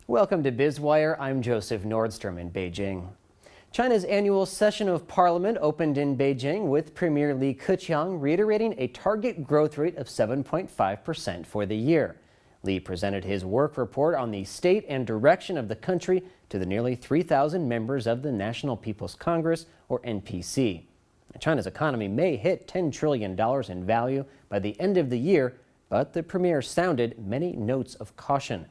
Welcome to Biz Wire. I'm Joseph Nordstrom in Beijing. China's annual session of parliament opened in Beijing with Premier Li Keqiang reiterating a target growth rate of 7.5% for the year. Li presented his work report on the state and direction of the country to the nearly 3,000 members of the National People's Congress, or NPC. China's economy may hit $10 trillion in value by the end of the year, but the premier sounded many notes of caution.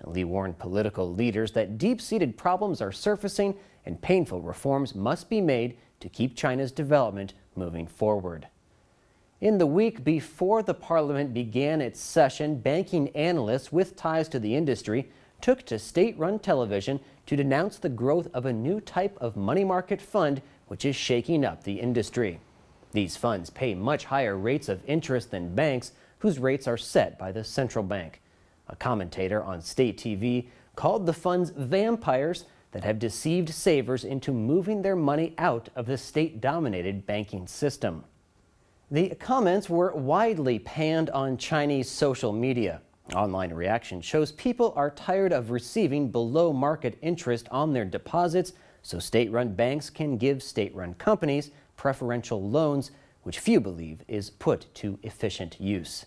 Li warned political leaders that deep-seated problems are surfacing and painful reforms must be made to keep China's development moving forward. In the week before the parliament began its session, banking analysts with ties to the industry took to state-run television to denounce the growth of a new type of money market fund which is shaking up the industry. These funds pay much higher rates of interest than banks, whose rates are set by the central bank. A commentator on state TV called the funds vampires that have deceived savers into moving their money out of the state-dominated banking system. The comments were widely panned on Chinese social media. Online reaction shows people are tired of receiving below-market interest on their deposits, so state-run banks can give state-run companies preferential loans, which few believe is put to efficient use.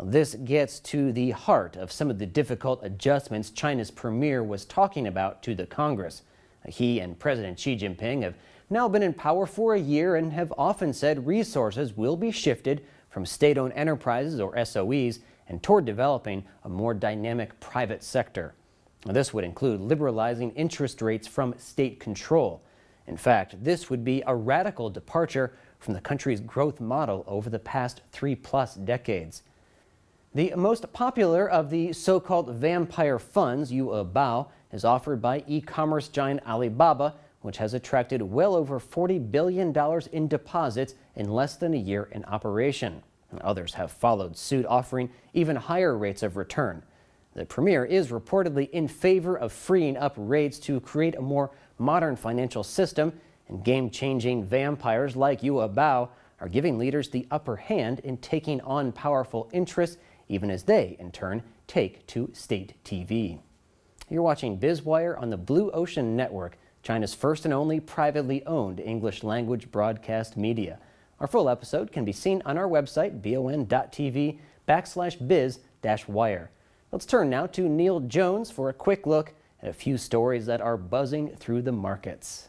This gets to the heart of some of the difficult adjustments China's premier was talking about to the Congress. He and President Xi Jinping have now been in power for a year and have often said resources will be shifted from state-owned enterprises, or SOEs, and toward developing a more dynamic private sector. This would include liberalizing interest rates from state control. In fact, this would be a radical departure from the country's growth model over the past 3+ decades. The most popular of the so-called vampire funds, Yuebao, is offered by e-commerce giant Alibaba, which has attracted well over $40 billion in deposits in less than a year in operation. Others have followed suit, offering even higher rates of return. The premier is reportedly in favor of freeing up rates to create a more modern financial system, and game-changing vampires like Yuebao are giving leaders the upper hand in taking on powerful interests, even as they, in turn, take to state TV. You're watching Biz Wire on the Blue Ocean Network, China's first and only privately owned English-language broadcast media. Our full episode can be seen on our website, BONTV/biz-wire. Let's turn now to Neil Jones for a quick look at a few stories that are buzzing through the markets.